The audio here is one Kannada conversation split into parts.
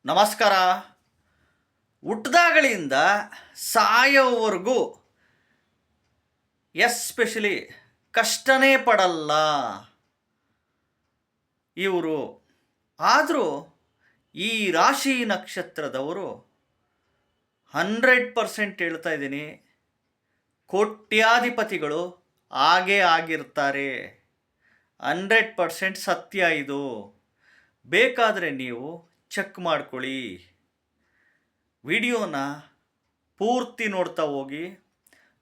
ನಮಸ್ಕಾರ. ಹುಟ್ಟಿದಾಗಳಿಂದ ಸಾಯೋವರೆಗೂ ಎಸ್ಪೆಷಲಿ ಕಷ್ಟನೇ ಪಡಲ್ಲ ಇವರು. ಆದರೂ ಈ ರಾಶಿ ನಕ್ಷತ್ರದವರು 100% ಹೇಳ್ತಾ ಇದ್ದೀನಿ, ಕೋಟ್ಯಾಧಿಪತಿಗಳು ಆಗೇ ಆಗಿರ್ತಾರೆ. 100% ಸತ್ಯ ಇದು. ಬೇಕಾದರೆ ನೀವು ಚೆಕ್ ಮಾಡ್ಕೊಳ್ಳಿ. ವಿಡಿಯೋನ ಪೂರ್ತಿ ನೋಡ್ತಾ ಹೋಗಿ,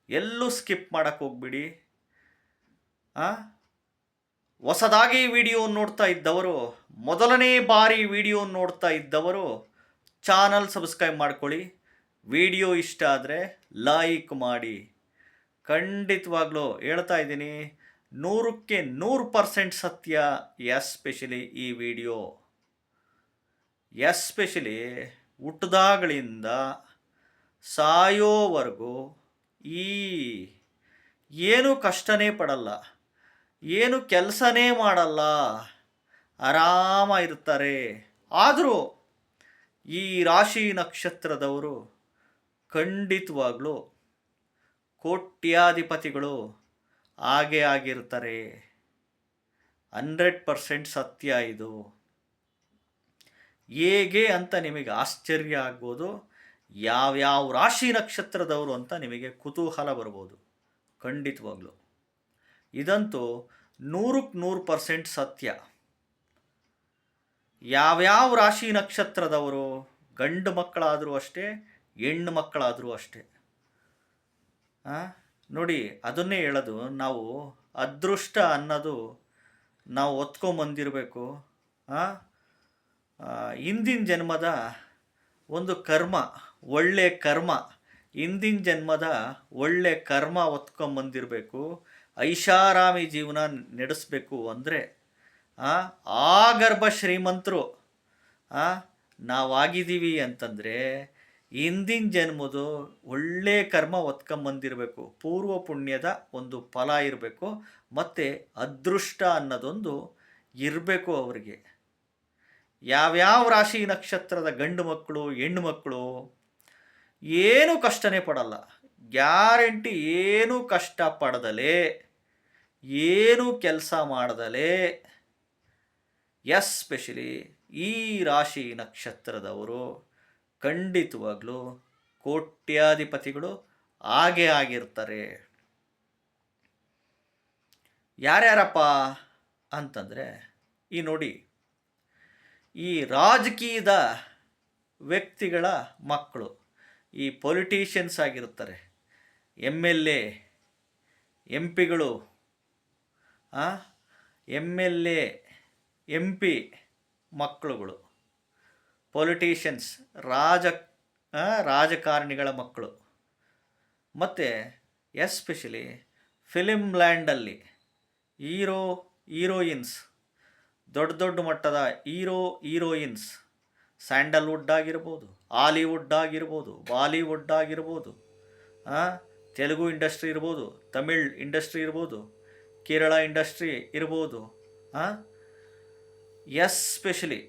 ಎಲ್ಲೂ ಸ್ಕಿಪ್ ಮಾಡೋಕ್ಕೆ ಹೋಗ್ಬಿಡಿ. ಹೊಸದಾಗಿ ವಿಡಿಯೋ ನೋಡ್ತಾ ಇದ್ದವರು, ಮೊದಲನೇ ಬಾರಿ ವಿಡಿಯೋ ನೋಡ್ತಾ ಇದ್ದವರು ಚಾನಲ್ ಸಬ್ಸ್ಕ್ರೈಬ್ ಮಾಡ್ಕೊಳ್ಳಿ. ವಿಡಿಯೋ ಇಷ್ಟ ಆದರೆ ಲೈಕ್ ಮಾಡಿ. ಖಂಡಿತವಾಗ್ಲೂ ಹೇಳ್ತಾ ಇದ್ದೀನಿ, 100ಕ್ಕೆ 100% ಸತ್ಯ. ಎಸ್ಪೆಷಲಿ ಈ ವಿಡಿಯೋ, ಎಸ್ಪೆಷಲಿ ಹುಟ್ಟಿದಾಗಳಿಂದ ಸಾಯೋವರೆಗೂ ಏನು ಕಷ್ಟನೇ ಪಡಲ್ಲ, ಏನು ಕೆಲಸನೇ ಮಾಡಲ್ಲ, ಆರಾಮಾಗಿರ್ತಾರೆ. ಆದರೂ ಈ ರಾಶಿ ನಕ್ಷತ್ರದವರು ಖಂಡಿತವಾಗ್ಲೂ ಕೋಟ್ಯಾಧಿಪತಿಗಳು ಆಗೇ ಆಗಿರ್ತಾರೆ. 100% ಸತ್ಯ ಇದು. ಹೇಗೆ ಅಂತ ನಿಮಗೆ ಆಶ್ಚರ್ಯ ಆಗ್ಬೋದು. ಯಾವ್ಯಾವ ರಾಶಿ ನಕ್ಷತ್ರದವರು ಅಂತ ನಿಮಗೆ ಕುತೂಹಲ ಬರ್ಬೋದು. ಖಂಡಿತವಾಗ್ಲೂ ಇದಂತೂ 100ಕ್ಕೆ 100% ಸತ್ಯ. ಯಾವ್ಯಾವ ರಾಶಿ ನಕ್ಷತ್ರದವರು, ಗಂಡು ಮಕ್ಕಳಾದರೂ ಅಷ್ಟೇ, ಹೆಣ್ಣು ಮಕ್ಕಳಾದರೂ ಅಷ್ಟೇ. ನೋಡಿ, ಅದನ್ನೇ ಹೇಳೋದು, ನಾವು ಅದೃಷ್ಟ ಅನ್ನೋದು ನಾವು ಹೊತ್ಕೊಂಬಂದಿರಬೇಕು. ಹಿಂದಿನ ಜನ್ಮದ ಒಂದು ಕರ್ಮ, ಒಳ್ಳೆ ಕರ್ಮ, ಹಿಂದಿನ ಜನ್ಮದ ಒಳ್ಳೆ ಕರ್ಮ ಹೊತ್ಕೊಂಬಂದಿರಬೇಕು. ಐಷಾರಾಮಿ ಜೀವನ ನಡೆಸಬೇಕು ಅಂದರೆ ಗರ್ಭ ಶ್ರೀಮಂತರು ನಾವಾಗಿದ್ದೀವಿ ಅಂತಂದರೆ ಹಿಂದಿನ ಜನ್ಮದು ಒಳ್ಳೆ ಕರ್ಮ ಹೊತ್ಕೊಂಬಂದಿರಬೇಕು. ಪೂರ್ವ ಪುಣ್ಯದ ಒಂದು ಫಲ ಇರಬೇಕು, ಮತ್ತು ಅದೃಷ್ಟ ಅನ್ನೋದೊಂದು ಇರಬೇಕು ಅವರಿಗೆ. ಯಾವ್ಯಾವ ರಾಶಿ ನಕ್ಷತ್ರದ ಗಂಡು ಮಕ್ಕಳು, ಹೆಣ್ಣು ಮಕ್ಕಳು ಏನೂ ಕಷ್ಟನೇ ಪಡಲ್ಲ, ಗ್ಯಾರಂಟಿ. ಏನೂ ಕಷ್ಟ ಪಡದಲೇ, ಏನೂ ಕೆಲಸ ಮಾಡದಲೇ, ಎಸ್ಪೆಷಲಿ ಈ ರಾಶಿ ನಕ್ಷತ್ರದವರು ಖಂಡಿತವಾಗ್ಲೂ ಕೋಟ್ಯಾಧಿಪತಿಗಳು ಆಗೇ ಆಗಿರ್ತಾರೆ. ಯಾರ್ಯಾರಪ್ಪ ಅಂತಂದರೆ, ಈ ನೋಡಿ, ಈ ರಾಜಕೀಯದ ವ್ಯಕ್ತಿಗಳ ಮಕ್ಕಳು, ಈ ಪೊಲಿಟಿಷಿಯನ್ಸ್ ಆಗಿರ್ತಾರೆ, MLA, MP ಗಳು, MLA, MP ಮಕ್ಕಳುಗಳು, ಪೊಲಿಟಿಷಿಯನ್ಸ್, ರಾಜಕಾರಣಿಗಳ ಮಕ್ಕಳು, ಮತ್ತು ಎಸ್ಪೆಷಲಿ ಫಿಲಿಮ್ ಲ್ಯಾಂಡಲ್ಲಿ ಹೀರೋಯಿನ್ಸ್, ದೊಡ್ಡ ದೊಡ್ಡ ಮಟ್ಟದ ಹೀರೋಯಿನ್ಸ್, ಸ್ಯಾಂಡಲ್ವುಡ್ ಆಗಿರ್ಬೋದು, ಹಾಲಿವುಡ್ ಆಗಿರ್ಬೋದು, ಬಾಲಿವುಡ್ ಆಗಿರ್ಬೋದು, ತೆಲುಗು ಇಂಡಸ್ಟ್ರಿ ಇರ್ಬೋದು, ತಮಿಳ್ ಇಂಡಸ್ಟ್ರಿ ಇರ್ಬೋದು, ಕೇರಳ ಇಂಡಸ್ಟ್ರಿ ಇರ್ಬೋದು. ಎಸ್ಪೆಷಲಿ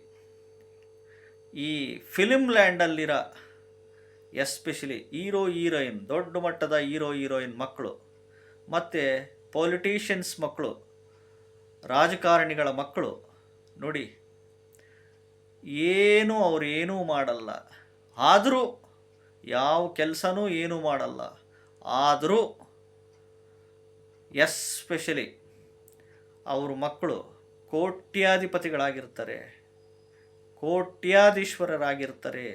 ಈ ಫಿಲಿಮ್ ಲ್ಯಾಂಡಲ್ಲಿರೋ ಎಸ್ಪೆಷಲಿ ಹೀರೋಯಿನ್, ದೊಡ್ಡ ಮಟ್ಟದ ಹೀರೋಯಿನ್ ಮಕ್ಕಳು, ಮತ್ತು ಪೊಲಿಟಿಷಿಯನ್ಸ್ ಮಕ್ಕಳು, ರಾಜಕಾರಣಿಗಳ ಮಕ್ಕಳು ನೋಡಿ, ಅವ್ರೇನೂ ಮಾಡಲ್ಲ, ಆದರೂ ಯಾವ ಕೆಲಸನೂ ಏನೂ ಮಾಡಲ್ಲ, ಆದರೂ ಎಸ್ಪೆಷಲಿ ಅವ್ರ ಮಕ್ಕಳು ಕೋಟ್ಯಾಧಿಪತಿಗಳಾಗಿರ್ತಾರೆ, ಕೋಟ್ಯಾಧೀಶ್ವರರಾಗಿರ್ತಾರೆ.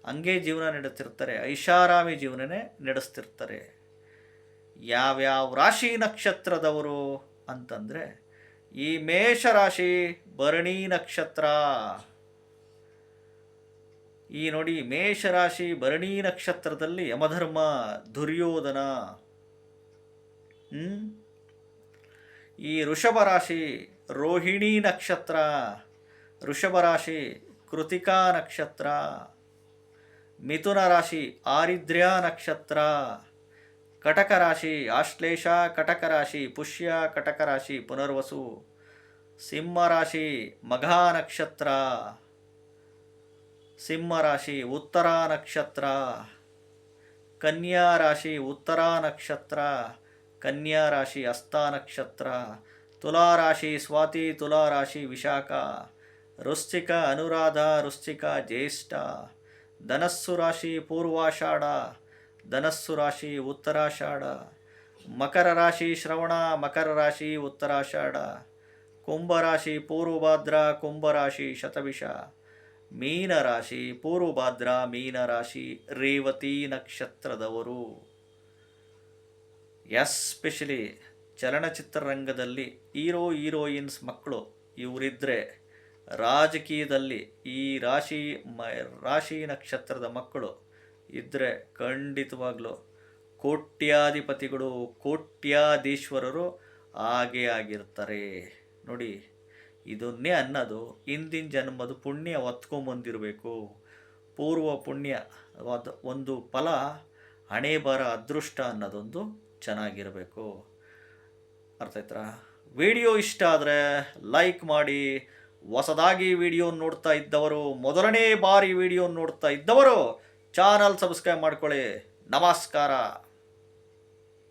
ಹಂಗೆ ಜೀವನ ನಡೆಸ್ತಿರ್ತಾರೆ, ಐಷಾರಾಮಿ ಜೀವನನೇ ನಡೆಸ್ತಿರ್ತಾರೆ. ಯಾವ್ಯಾವ ರಾಶಿ ನಕ್ಷತ್ರದವರು ಅಂತಂದರೆ, ಈ ಮೇಷರಾಶಿ ಭರಣಿ ನಕ್ಷತ್ರ. ಈ ನೋಡಿ, ಮೇಷರಾಶಿ ಭರಣಿ ನಕ್ಷತ್ರದಲ್ಲಿ ಯಮಧರ್ಮ, ದುರ್ಯೋಧನ. ಈ ವೃಷಭ ರಾಶಿ ರೋಹಿಣಿ ನಕ್ಷತ್ರ, ವೃಷಭ ರಾಶಿ ಕೃತಿಕಾ ನಕ್ಷತ್ರ. ಮಿಥುನ ರಾಶಿ ಆರಿದ್ರ್ಯ ನಕ್ಷತ್ರ. ಕಟಕ ರಾಶಿ ಆಶ್ಲೇಷ, ಕಟಕ ರಾಶಿ ಪುಷ್ಯ, ಕಟಕ ರಾಶಿ ಪುನರ್ವಸು. ಸಿಂಹ ರಾಶಿ ಮಘಾ ನಕ್ಷತ್ರ. ಸಿಂಹ ರಾಶಿ ಉತ್ತರ ನಕ್ಷತ್ರ. ಕನ್ಯಾ ರಾಶಿ ಉತ್ತರ ನಕ್ಷತ್ರ, ಕನ್ಯಾ ರಾಶಿ ಹಸ್ತ ನಕ್ಷತ್ರ. ತುಲಾ ರಾಶಿ ಸ್ವಾತಿ, ತುಲಾ ರಾಶಿ ವಿಶಾಖ. ವೃಶ್ಚಿಕ ಅನುರಾಧ, ವೃಶ್ಚಿಕ ಜ್ಯೇಷ್ಠ. ಧನಸ್ಸು ರಾಶಿ ಪೂರ್ವಾಷಾಢ, ಧನಸ್ಸು ರಾಶಿ ಉತ್ತರಾಷಾಢ. ಮಕರ ರಾಶಿ ಶ್ರವಣ, ಮಕರ ರಾಶಿ ಉತ್ತರಾಷಾಢ. ಕುಂಭರಾಶಿ ಪೂರ್ವಭಾದ್ರ, ಕುಂಭರಾಶಿ ಶತಭಿಷ. ಮೀನರಾಶಿ ಪೂರ್ವಭಾದ್ರ, ಮೀನರಾಶಿ ರೇವತಿ ನಕ್ಷತ್ರದವರು. ಎಸ್ಪೆಷಲಿ ಚಲನಚಿತ್ರರಂಗದಲ್ಲಿ ಹೀರೋಯಿನ್ಸ್ ಮಕ್ಕಳು ಇವರಿದ್ದರೆ, ರಾಜಕೀಯದಲ್ಲಿ ಈ ರಾಶಿ ನಕ್ಷತ್ರದ ಮಕ್ಕಳು ಇದ್ದರೆ ಖಂಡಿತವಾಗ್ಲೂ ಕೋಟ್ಯಾಧಿಪತಿಗಳು, ಕೋಟ್ಯಾಧೀಶ್ವರರು ಹಾಗೇ ಆಗಿರ್ತಾರೆ. ನೋಡಿ, ಇದನ್ನೇ ಅನ್ನೋದು ಹಿಂದಿನ ಜನ್ಮದ ಪುಣ್ಯ ಹೊತ್ಕೊಂಬಂದಿರಬೇಕು. ಪೂರ್ವ ಪುಣ್ಯ ಒಂದು ಫಲ, ಹಣೆ ಬರ ಅದೃಷ್ಟ ಅನ್ನೋದೊಂದು ಚೆನ್ನಾಗಿರಬೇಕು. ಅರ್ಥ ಆಯ್ತಾ? ವಿಡಿಯೋ ಇಷ್ಟ ಆದರೆ ಲೈಕ್ ಮಾಡಿ. ಹೊಸದಾಗಿ ವಿಡಿಯೋ ನೋಡ್ತಾ ಇದ್ದವರು, ಮೊದಲನೇ ಬಾರಿ ವಿಡಿಯೋ ನೋಡ್ತಾ ಇದ್ದವರು ಚಾನಲ್ ಸಬ್ಸ್ಕ್ರೈಬ್ ಮಾಡ್ಕೊಳ್ಳಿ. ನಮಸ್ಕಾರ.